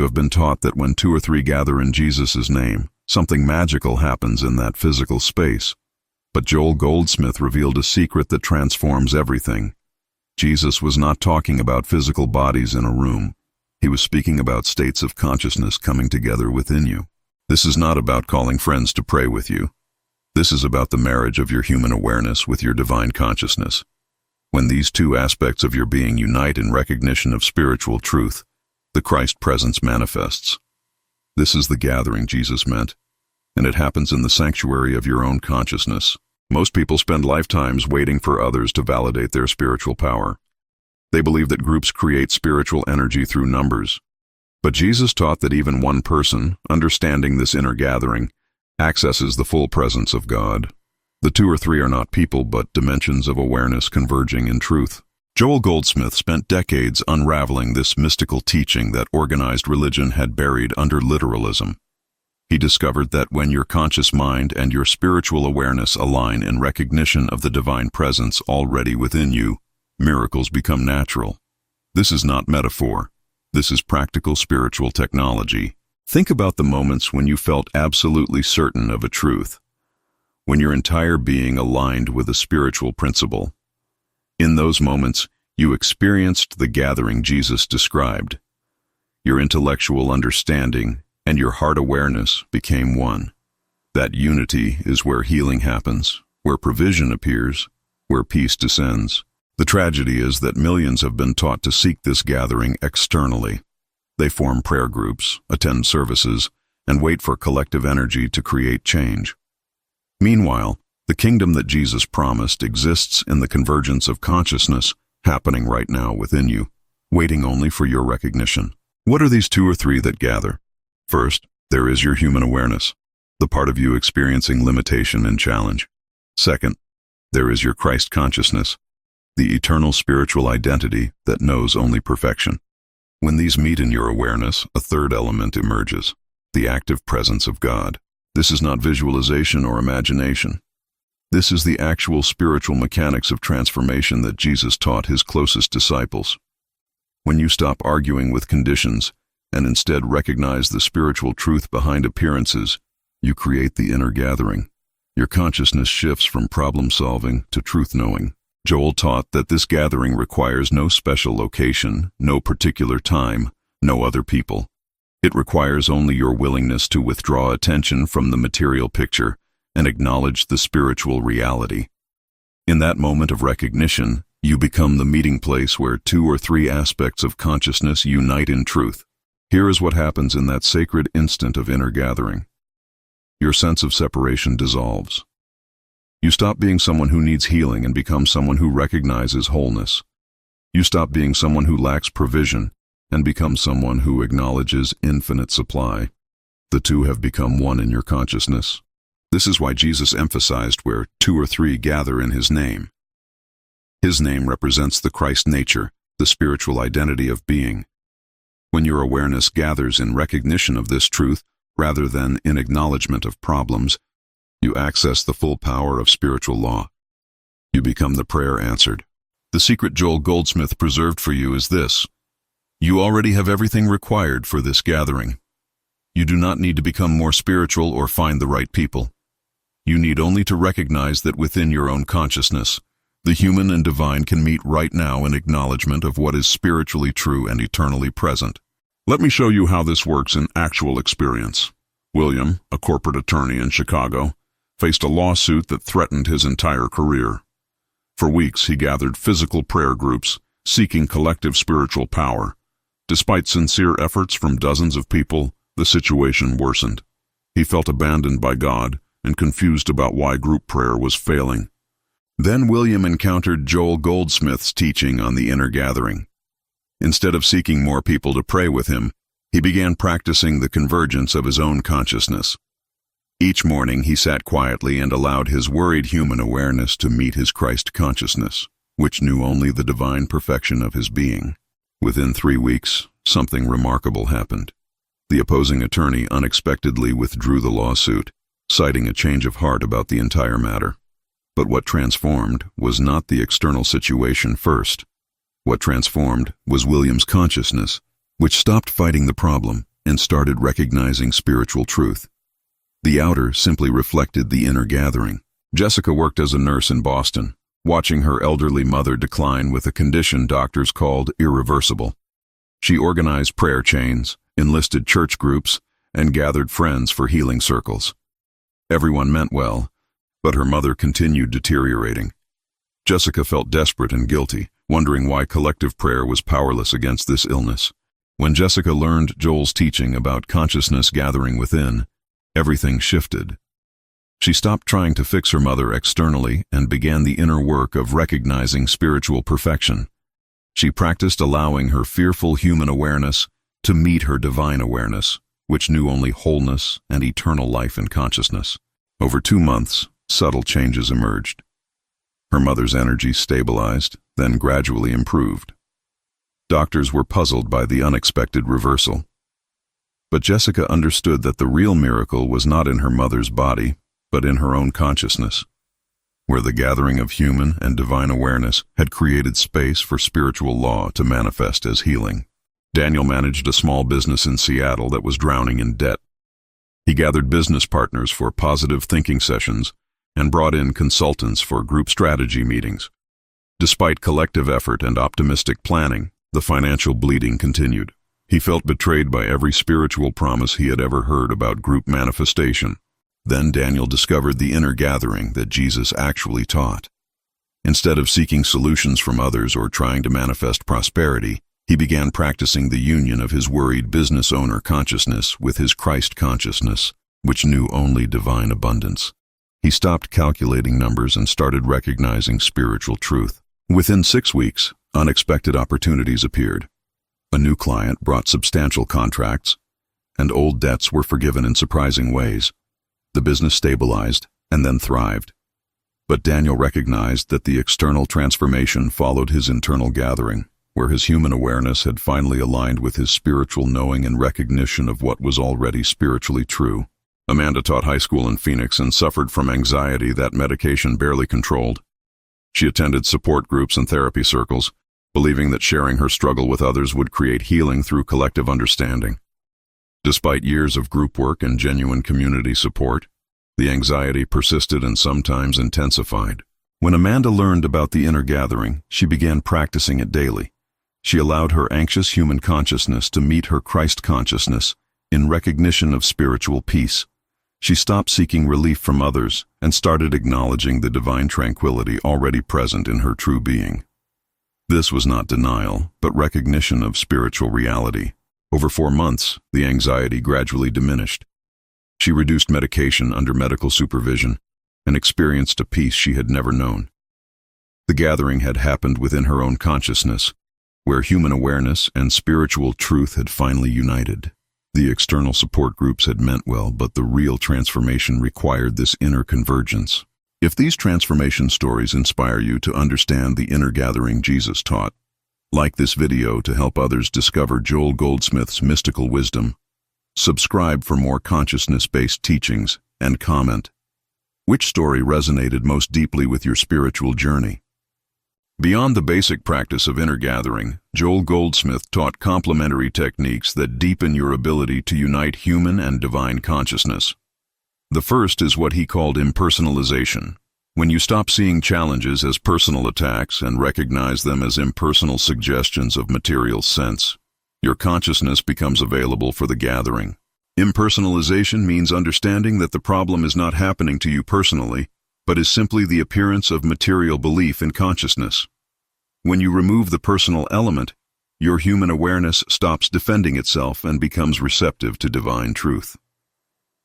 You have been taught that when two or three gather in Jesus' name, something magical happens in that physical space. But Joel Goldsmith revealed a secret that transforms everything. Jesus was not talking about physical bodies in a room. He was speaking about states of consciousness coming together within you. This is not about calling friends to pray with you. This is about the marriage of your human awareness with your divine consciousness. When these two aspects of your being unite in recognition of spiritual truth, the Christ presence manifests. This is the gathering Jesus meant, and it happens in the sanctuary of your own consciousness. Most people spend lifetimes waiting for others to validate their spiritual power. They believe that groups create spiritual energy through numbers. But Jesus taught that even one person, understanding this inner gathering, accesses the full presence of God. The two or three are not people, but dimensions of awareness converging in truth. Joel Goldsmith spent decades unraveling this mystical teaching that organized religion had buried under literalism. He discovered that when your conscious mind and your spiritual awareness align in recognition of the divine presence already within you, miracles become natural. This is not metaphor. This is practical spiritual technology. Think about the moments when you felt absolutely certain of a truth, when your entire being aligned with a spiritual principle. In those moments, you experienced the gathering Jesus described. Your intellectual understanding and your heart awareness became one. That unity is where healing happens, where provision appears, where peace descends. The tragedy is that millions have been taught to seek this gathering externally. They form prayer groups, attend services, and wait for collective energy to create change. Meanwhile, the kingdom that Jesus promised exists in the convergence of consciousness happening right now within you, waiting only for your recognition. What are these two or three that gather? First, there is your human awareness, the part of you experiencing limitation and challenge. Second, there is your Christ consciousness, the eternal spiritual identity that knows only perfection. When these meet in your awareness, a third element emerges, the active presence of God. This is not visualization or imagination. This is the actual spiritual mechanics of transformation that Jesus taught his closest disciples. When you stop arguing with conditions and instead recognize the spiritual truth behind appearances, you create the inner gathering. Your consciousness shifts from problem-solving to truth-knowing. Joel taught that this gathering requires no special location, no particular time, no other people. It requires only your willingness to withdraw attention from the material picture and acknowledge the spiritual reality. In that moment of recognition, you become the meeting place where two or three aspects of consciousness unite in truth. Here is what happens in that sacred instant of inner gathering. Your sense of separation dissolves. You stop being someone who needs healing and become someone who recognizes wholeness. You stop being someone who lacks provision and become someone who acknowledges infinite supply. The two have become one in your consciousness. This is why Jesus emphasized where two or three gather in his name. His name represents the Christ nature, the spiritual identity of being. When your awareness gathers in recognition of this truth, rather than in acknowledgement of problems, you access the full power of spiritual law. You become the prayer answered. The secret Joel Goldsmith preserved for you is this: you already have everything required for this gathering. You do not need to become more spiritual or find the right people. You need only to recognize that within your own consciousness, the human and divine can meet right now in acknowledgement of what is spiritually true and eternally present. Let me show you how this works in actual experience. William, a corporate attorney in Chicago, faced a lawsuit that threatened his entire career. For weeks, he gathered physical prayer groups, seeking collective spiritual power. Despite sincere efforts from dozens of people, the situation worsened. He felt abandoned by God and confused about why group prayer was failing. Then William encountered Joel Goldsmith's teaching on the inner gathering. Instead of seeking more people to pray with him, he began practicing the convergence of his own consciousness. Each morning he sat quietly and allowed his worried human awareness to meet his Christ consciousness, which knew only the divine perfection of his being. Within 3 weeks, something remarkable happened. The opposing attorney unexpectedly withdrew the lawsuit, citing a change of heart about the entire matter. But what transformed was not the external situation first. What transformed was William's consciousness, which stopped fighting the problem and started recognizing spiritual truth. The outer simply reflected the inner gathering. Jessica worked as a nurse in Boston, watching her elderly mother decline with a condition doctors called irreversible. She organized prayer chains, enlisted church groups, and gathered friends for healing circles. Everyone meant well, but her mother continued deteriorating. Jessica felt desperate and guilty, wondering why collective prayer was powerless against this illness. When Jessica learned Joel's teaching about consciousness gathering within, everything shifted. She stopped trying to fix her mother externally and began the inner work of recognizing spiritual perfection. She practiced allowing her fearful human awareness to meet her divine awareness, which knew only wholeness and eternal life in consciousness. Over 2 months, subtle changes emerged. Her mother's energy stabilized, then gradually improved. Doctors were puzzled by the unexpected reversal. But Jessica understood that the real miracle was not in her mother's body, but in her own consciousness, where the gathering of human and divine awareness had created space for spiritual law to manifest as healing. Daniel managed a small business in Seattle that was drowning in debt. He gathered business partners for positive thinking sessions and brought in consultants for group strategy meetings. Despite collective effort and optimistic planning, the financial bleeding continued. He felt betrayed by every spiritual promise he had ever heard about group manifestation. Then Daniel discovered the inner gathering that Jesus actually taught. Instead of seeking solutions from others or trying to manifest prosperity, he began practicing the union of his worried business owner consciousness with his Christ consciousness, which knew only divine abundance. He stopped calculating numbers and started recognizing spiritual truth. Within 6 weeks, unexpected opportunities appeared. A new client brought substantial contracts, and old debts were forgiven in surprising ways. The business stabilized and then thrived. But Daniel recognized that the external transformation followed his internal gathering, where his human awareness had finally aligned with his spiritual knowing and recognition of what was already spiritually true. Amanda taught high school in Phoenix and suffered from anxiety that medication barely controlled. She attended support groups and therapy circles, believing that sharing her struggle with others would create healing through collective understanding. Despite years of group work and genuine community support, the anxiety persisted and sometimes intensified. When Amanda learned about the inner gathering, she began practicing it daily. She allowed her anxious human consciousness to meet her Christ consciousness in recognition of spiritual peace. She stopped seeking relief from others and started acknowledging the divine tranquility already present in her true being. This was not denial, but recognition of spiritual reality. Over 4 months, the anxiety gradually diminished. She reduced medication under medical supervision and experienced a peace she had never known. The gathering had happened within her own consciousness, where human awareness and spiritual truth had finally united. The external support groups had meant well, but the real transformation required this inner convergence. If these transformation stories inspire you to understand the inner gathering Jesus taught, like this video to help others discover Joel Goldsmith's mystical wisdom. Subscribe for more consciousness-based teachings, and comment. Which story resonated most deeply with your spiritual journey? Beyond the basic practice of inner gathering, Joel Goldsmith taught complementary techniques that deepen your ability to unite human and divine consciousness. The first is what he called impersonalization. When you stop seeing challenges as personal attacks and recognize them as impersonal suggestions of material sense, your consciousness becomes available for the gathering. Impersonalization means understanding that the problem is not happening to you personally, but is simply the appearance of material belief in consciousness. When you remove the personal element, your human awareness stops defending itself and becomes receptive to divine truth.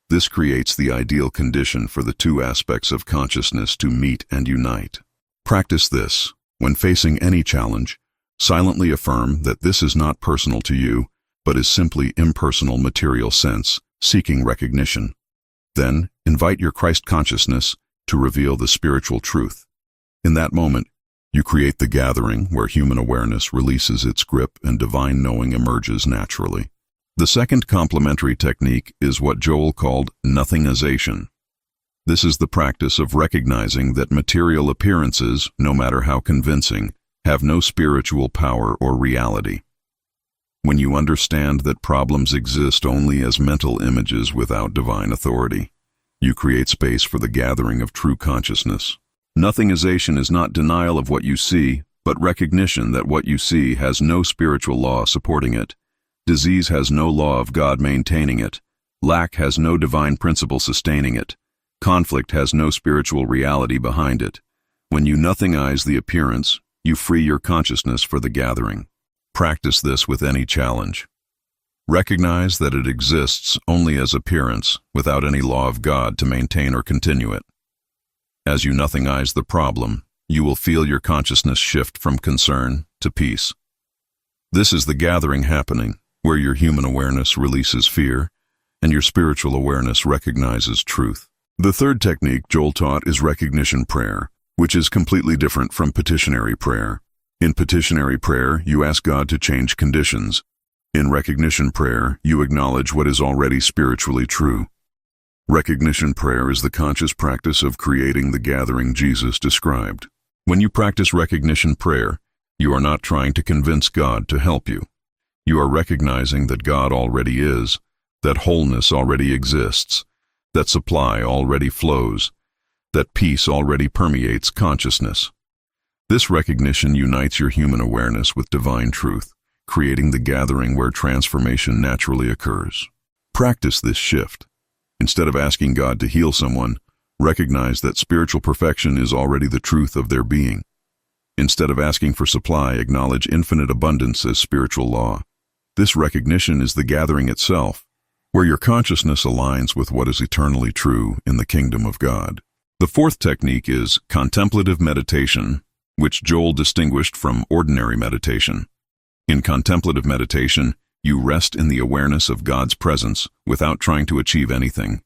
This creates the ideal condition for the two aspects of consciousness to meet and unite. Practice this. When facing any challenge, silently affirm that this is not personal to you, but is simply impersonal material sense, seeking recognition. Then, invite your Christ consciousness to reveal the spiritual truth. In that moment, you create the gathering where human awareness releases its grip and divine knowing emerges naturally. The second complementary technique is what Joel called nothingization. This is the practice of recognizing that material appearances, no matter how convincing, have no spiritual power or reality. when you understand that problems exist only as mental images without divine authority, you create space for the gathering of true consciousness. Nothingization is not denial of what you see, but recognition that what you see has no spiritual law supporting it. Disease has no law of God maintaining it. Lack has no divine principle sustaining it. Conflict has no spiritual reality behind it. When you nothingize the appearance, you free your consciousness for the gathering. Practice this with any challenge. Recognize that it exists only as appearance, without any law of God to maintain or continue it. As you nothingize the problem, you will feel your consciousness shift from concern to peace. This is the gathering happening, where your human awareness releases fear, and your spiritual awareness recognizes truth. The third technique Joel taught is recognition prayer, which is completely different from petitionary prayer. In petitionary prayer, you ask God to change conditions. In recognition prayer, you acknowledge what is already spiritually true. Recognition prayer is the conscious practice of creating the gathering Jesus described. When you practice recognition prayer, you are not trying to convince God to help you. You are recognizing that God already is, that wholeness already exists, that supply already flows, that peace already permeates consciousness. This recognition unites your human awareness with divine truth, creating the gathering where transformation naturally occurs. Practice this shift. Instead of asking God to heal someone, recognize that spiritual perfection is already the truth of their being. Instead of asking for supply, acknowledge infinite abundance as spiritual law. This recognition is the gathering itself, where your consciousness aligns with what is eternally true in the kingdom of God. The fourth technique is contemplative meditation, which Joel distinguished from ordinary meditation. In contemplative meditation, you rest in the awareness of God's presence without trying to achieve anything.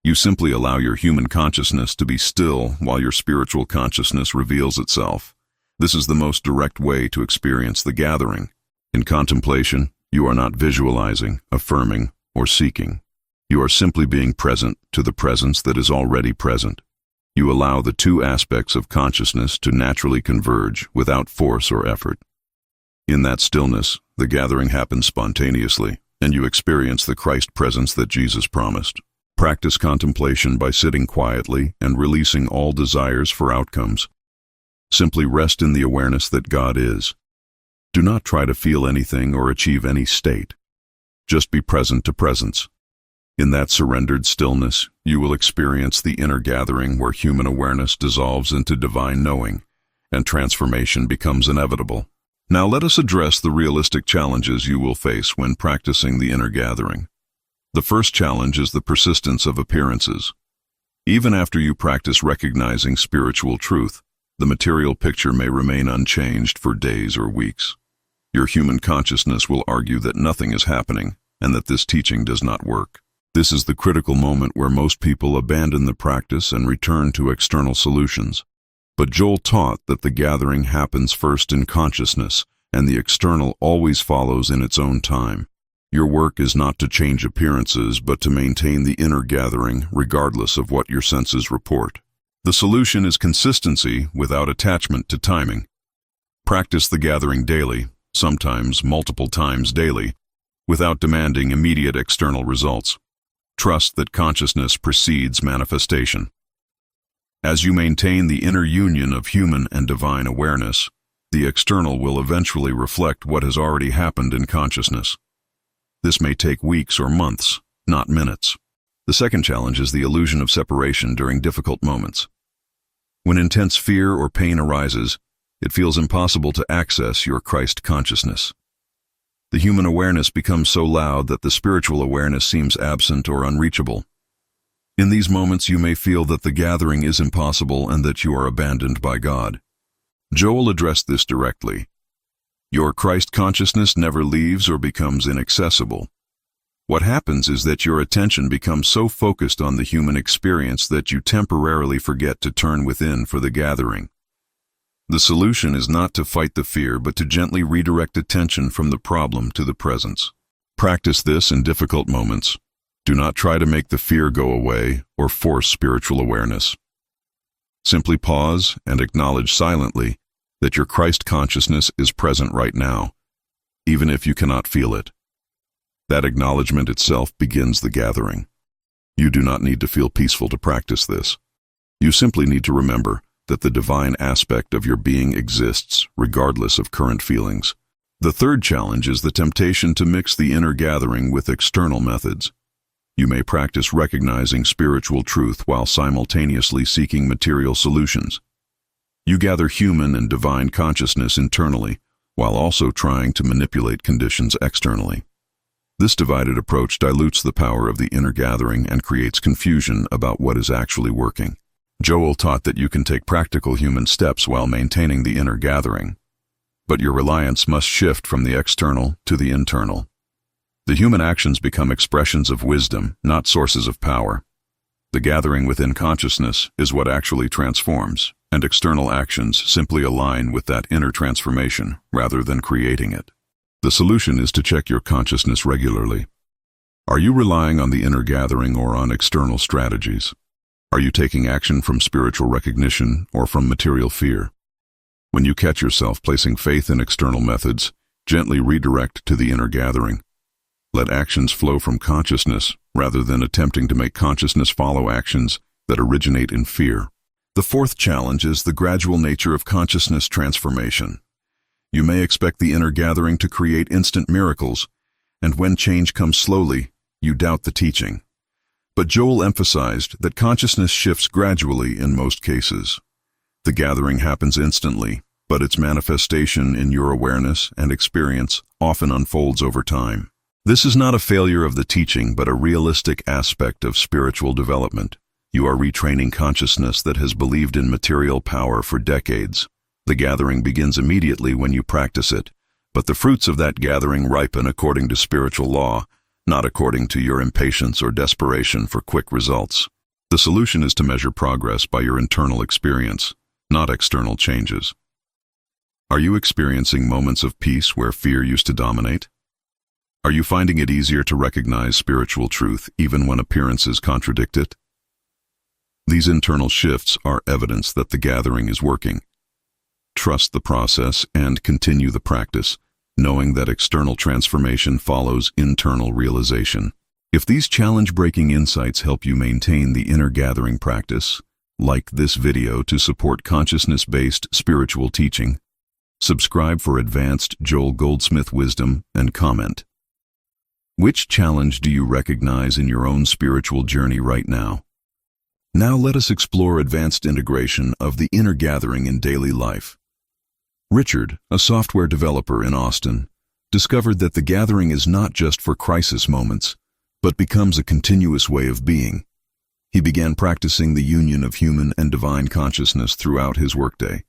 You simply allow your human consciousness to be still while your spiritual consciousness reveals itself. This is the most direct way to experience the gathering. In contemplation, you are not visualizing, affirming, or seeking. You are simply being present to the presence that is already present. You allow the two aspects of consciousness to naturally converge without force or effort. In that stillness, the gathering happens spontaneously, and you experience the Christ presence that Jesus promised. Practice contemplation by sitting quietly and releasing all desires for outcomes. Simply rest in the awareness that God is. Do not try to feel anything or achieve any state. Just be present to presence. In that surrendered stillness, you will experience the inner gathering where human awareness dissolves into divine knowing, and transformation becomes inevitable. Now let us address the realistic challenges you will face when practicing the inner gathering. The first challenge is the persistence of appearances. Even after you practice recognizing spiritual truth, the material picture may remain unchanged for days or weeks. Your human consciousness will argue that nothing is happening and that this teaching does not work. This is the critical moment where most people abandon the practice and return to external solutions. But Joel taught that the gathering happens first in consciousness, and the external always follows in its own time. Your work is not to change appearances, but to maintain the inner gathering regardless of what your senses report. The solution is consistency without attachment to timing. Practice the gathering daily, sometimes multiple times daily, without demanding immediate external results. Trust that consciousness precedes manifestation. As you maintain the inner union of human and divine awareness, the external will eventually reflect what has already happened in consciousness. This may take weeks or months, not minutes. The second challenge is the illusion of separation during difficult moments. When intense fear or pain arises, it feels impossible to access your Christ consciousness. The human awareness becomes so loud that the spiritual awareness seems absent or unreachable. In these moments, you may feel that the gathering is impossible and that you are abandoned by God. Joel addressed this directly. Your Christ consciousness never leaves or becomes inaccessible. What happens is that your attention becomes so focused on the human experience that you temporarily forget to turn within for the gathering. The solution is not to fight the fear, but to gently redirect attention from the problem to the presence. Practice this in difficult moments. Do not try to make the fear go away or force spiritual awareness. Simply pause and acknowledge silently that your Christ consciousness is present right now. even if you cannot feel it. That acknowledgement itself begins the gathering. You do not need to feel peaceful to practice this. You simply need to remember that the divine aspect of your being exists regardless of current feelings. The third challenge is the temptation to mix the inner gathering with external methods. You may practice recognizing spiritual truth while simultaneously seeking material solutions. You gather human and divine consciousness internally, while also trying to manipulate conditions externally. This divided approach dilutes the power of the inner gathering and creates confusion about what is actually working. Joel taught that you can take practical human steps while maintaining the inner gathering, but your reliance must shift from the external to the internal. The human actions become expressions of wisdom, not sources of power. The gathering within consciousness is what actually transforms, and external actions simply align with that inner transformation rather than creating it. The solution is to check your consciousness regularly. Are you relying on the inner gathering or on external strategies? Are you taking action from spiritual recognition or from material fear? When you catch yourself placing faith in external methods, gently redirect to the inner gathering. Let actions flow from consciousness rather than attempting to make consciousness follow actions that originate in fear. The fourth challenge is the gradual nature of consciousness transformation. You may expect the inner gathering to create instant miracles, and when change comes slowly, you doubt the teaching. But Joel emphasized that consciousness shifts gradually in most cases. The gathering happens instantly, but its manifestation in your awareness and experience often unfolds over time. This is not a failure of the teaching, but a realistic aspect of spiritual development. You are retraining consciousness that has believed in material power for decades. The gathering begins immediately when you practice it, but the fruits of that gathering ripen according to spiritual law, not according to your impatience or desperation for quick results. The solution is to measure progress by your internal experience, not external changes. Are you experiencing moments of peace where fear used to dominate? Are you finding it easier to recognize spiritual truth even when appearances contradict it? These internal shifts are evidence that the gathering is working. Trust the process and continue the practice, knowing that external transformation follows internal realization. If these challenge-breaking insights help you maintain the inner gathering practice, like this video to support consciousness-based spiritual teaching, subscribe for advanced Joel Goldsmith wisdom, and comment. Which challenge do you recognize in your own spiritual journey right now? Now let us explore advanced integration of the inner gathering in daily life. Richard, a software developer in Austin, discovered that the gathering is not just for crisis moments, but becomes a continuous way of being. He began practicing the union of human and divine consciousness throughout his workday,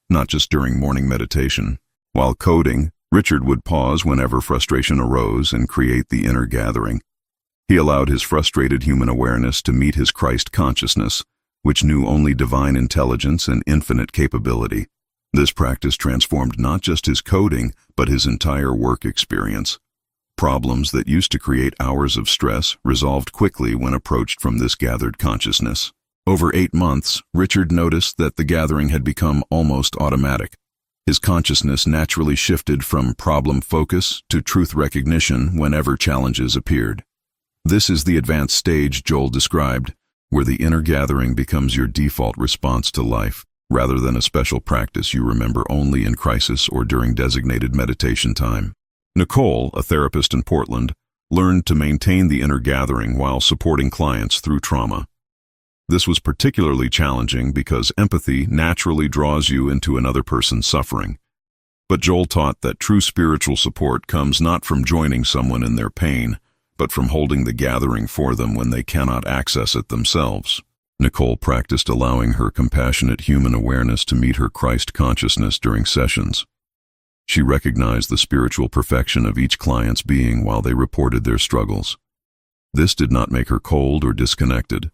not just during morning meditation. While coding, Richard would pause whenever frustration arose and create the inner gathering. He allowed his frustrated human awareness to meet his Christ consciousness, which knew only divine intelligence and infinite capability. This practice transformed not just his coding, but his entire work experience. Problems that used to create hours of stress resolved quickly when approached from this gathered consciousness. Over 8 months, Richard noticed that the gathering had become almost automatic. His consciousness naturally shifted from problem focus to truth recognition whenever challenges appeared. This is the advanced stage Joel described, where the inner gathering becomes your default response to life, rather than a special practice you remember only in crisis or during designated meditation time. Nicole, a therapist in Portland, learned to maintain the inner gathering while supporting clients through trauma. This was particularly challenging because empathy naturally draws you into another person's suffering. But Joel taught that true spiritual support comes not from joining someone in their pain, but from holding the gathering for them when they cannot access it themselves. Nicole practiced allowing her compassionate human awareness to meet her Christ consciousness during sessions. She recognized the spiritual perfection of each client's being while they reported their struggles. This did not make her cold or disconnected.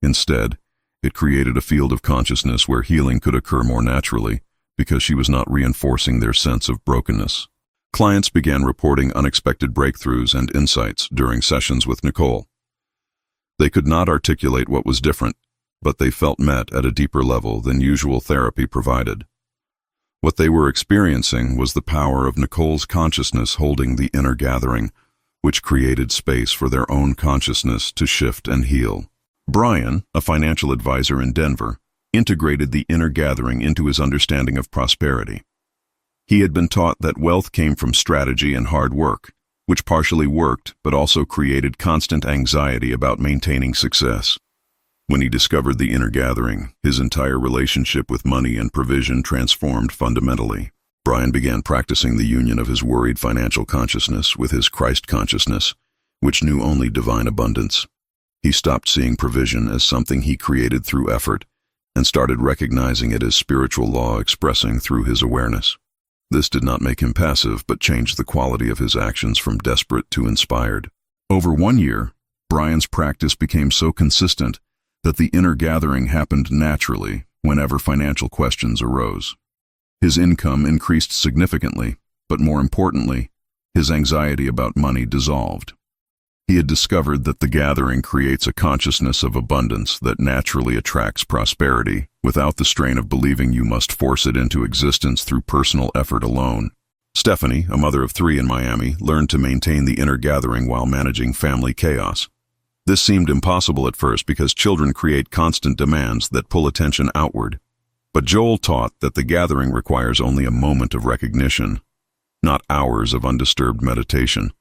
Instead, it created a field of consciousness where healing could occur more naturally because she was not reinforcing their sense of brokenness. Clients began reporting unexpected breakthroughs and insights during sessions with Nicole. They could not articulate what was different, but they felt met at a deeper level than usual therapy provided. What they were experiencing was the power of Nicole's consciousness holding the inner gathering, which created space for their own consciousness to shift and heal. Brian, a financial advisor in Denver, integrated the inner gathering into his understanding of prosperity. He had been taught that wealth came from strategy and hard work, which partially worked but also created constant anxiety about maintaining success. When he discovered the inner gathering, his entire relationship with money and provision transformed fundamentally. Brian began practicing the union of his worried financial consciousness with his Christ consciousness, which knew only divine abundance. He stopped seeing provision as something he created through effort and started recognizing it as spiritual law expressing through his awareness. This did not make him passive, but changed the quality of his actions from desperate to inspired. Over 1 year, Brian's practice became so consistent that the inner gathering happened naturally whenever financial questions arose. His income increased significantly, but more importantly, his anxiety about money dissolved. He had discovered that the gathering creates a consciousness of abundance that naturally attracts prosperity without the strain of believing you must force it into existence through personal effort alone. Stephanie, a mother of 3 in Miami, learned to maintain the inner gathering while managing family chaos. This seemed impossible at first because children create constant demands that pull attention outward. But Joel taught that the gathering requires only a moment of recognition, not hours of undisturbed meditation,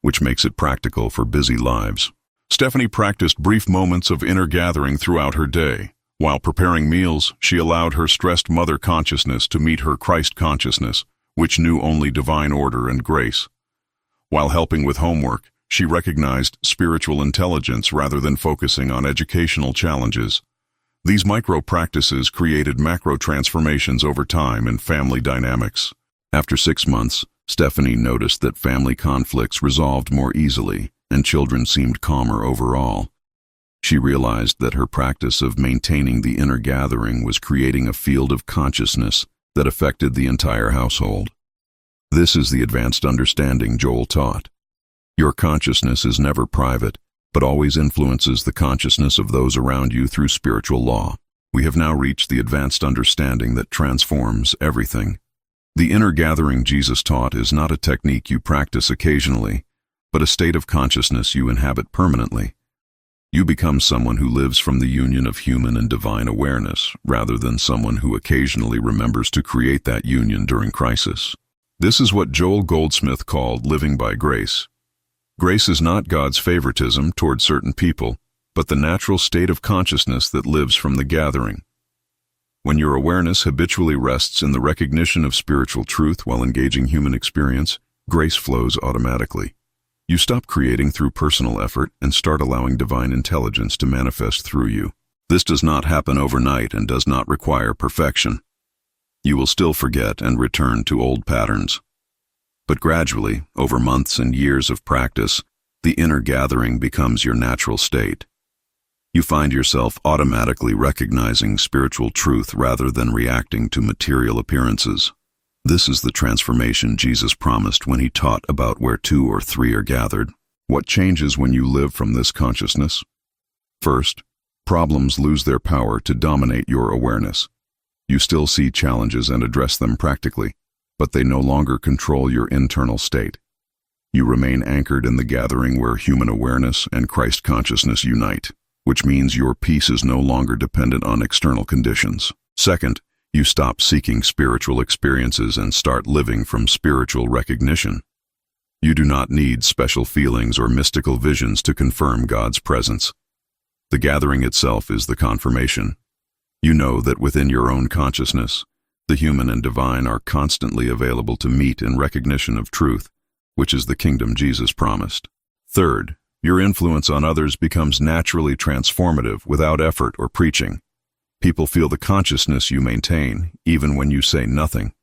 which makes it practical for busy lives. Stephanie practiced brief moments of inner gathering throughout her day. While preparing meals, she allowed her stressed mother consciousness to meet her Christ consciousness, which knew only divine order and grace. While helping with homework, she recognized spiritual intelligence rather than focusing on educational challenges. These micro-practices created macro-transformations over time in family dynamics. After 6 months, Stephanie noticed that family conflicts resolved more easily and children seemed calmer overall. She realized that her practice of maintaining the inner gathering was creating a field of consciousness that affected the entire household. This is the advanced understanding Joel taught. Your consciousness is never private, but always influences the consciousness of those around you through spiritual law. We have now reached the advanced understanding that transforms everything. The inner gathering Jesus taught is not a technique you practice occasionally, but a state of consciousness you inhabit permanently. You become someone who lives from the union of human and divine awareness, rather than someone who occasionally remembers to create that union during crisis. This is what Joel Goldsmith called living by grace. Grace is not God's favoritism toward certain people, but the natural state of consciousness that lives from the gathering. When your awareness habitually rests in the recognition of spiritual truth while engaging human experience, grace flows automatically. You stop creating through personal effort and start allowing divine intelligence to manifest through you. This does not happen overnight and does not require perfection. You will still forget and return to old patterns. But gradually, over months and years of practice, the inner gathering becomes your natural state. You find yourself automatically recognizing spiritual truth rather than reacting to material appearances. This is the transformation Jesus promised when he taught about where 2 or 3 are gathered. What changes when you live from this consciousness? First, problems lose their power to dominate your awareness. You still see challenges and address them practically, but they no longer control your internal state. You remain anchored in the gathering where human awareness and Christ consciousness unite, which means your peace is no longer dependent on external conditions. Second, you stop seeking spiritual experiences and start living from spiritual recognition. You do not need special feelings or mystical visions to confirm God's presence. The gathering itself is the confirmation. You know that within your own consciousness, the human and divine are constantly available to meet in recognition of truth, which is the kingdom Jesus promised. Third, your influence on others becomes naturally transformative without effort or preaching. People feel the consciousness you maintain, even when you say nothing.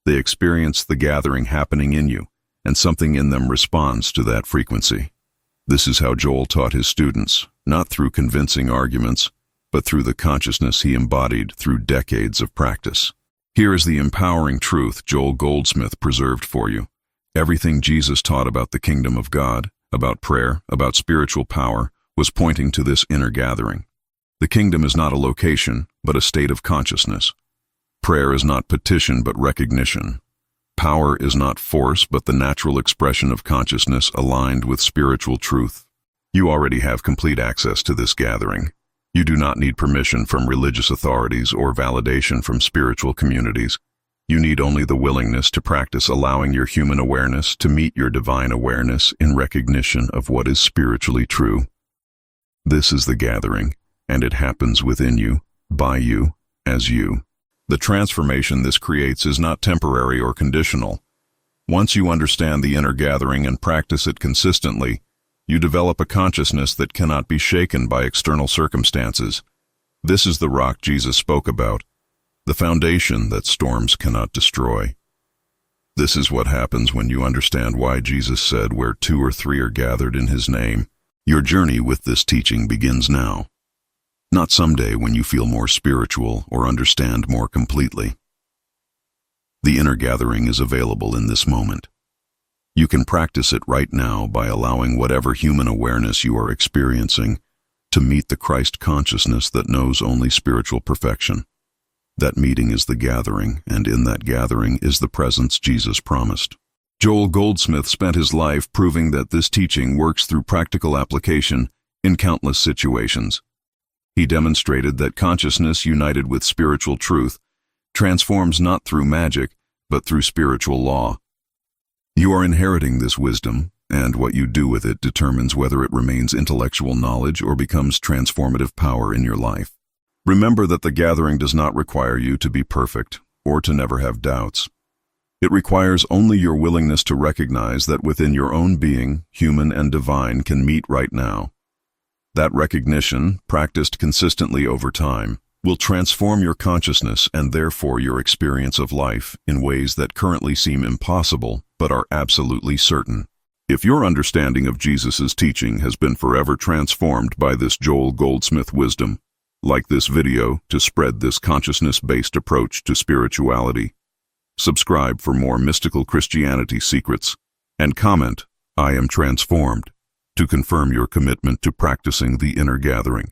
They experience the gathering happening in you, and something in them responds to that frequency. This is how Joel taught his students, not through convincing arguments, but through the consciousness he embodied through decades of practice. Here is the empowering truth Joel Goldsmith preserved for you. Everything Jesus taught about the kingdom of God, about prayer, about spiritual power, was pointing to this inner gathering. The kingdom is not a location, but a state of consciousness. Prayer is not petition but recognition. Power is not force but the natural expression of consciousness aligned with spiritual truth. You already have complete access to this gathering. You do not need permission from religious authorities or validation from spiritual communities. You need only the willingness to practice allowing your human awareness to meet your divine awareness in recognition of what is spiritually true. This is the gathering, and it happens within you, by you, as you. The transformation this creates is not temporary or conditional. Once you understand the inner gathering and practice it consistently, you develop a consciousness that cannot be shaken by external circumstances. This is the rock Jesus spoke about, the foundation that storms cannot destroy. This is what happens when you understand why Jesus said, "Where 2 or 3 are gathered in His name." Your journey with this teaching begins now, not someday when you feel more spiritual or understand more completely. The inner gathering is available in this moment. You can practice it right now by allowing whatever human awareness you are experiencing to meet the Christ consciousness that knows only spiritual perfection. That meeting is the gathering, and in that gathering is the presence Jesus promised. Joel Goldsmith spent his life proving that this teaching works through practical application in countless situations. He demonstrated that consciousness united with spiritual truth transforms not through magic, but through spiritual law. You are inheriting this wisdom, and what you do with it determines whether it remains intellectual knowledge or becomes transformative power in your life. Remember that the gathering does not require you to be perfect or to never have doubts. It requires only your willingness to recognize that within your own being, human and divine, can meet right now. That recognition, practiced consistently over time, will transform your consciousness and therefore your experience of life in ways that currently seem impossible but are absolutely certain. If your understanding of Jesus' teaching has been forever transformed by this Joel Goldsmith wisdom, like this video to spread this consciousness-based approach to spirituality. Subscribe for more mystical Christianity secrets, and comment, "I am transformed," to confirm your commitment to practicing the inner gathering.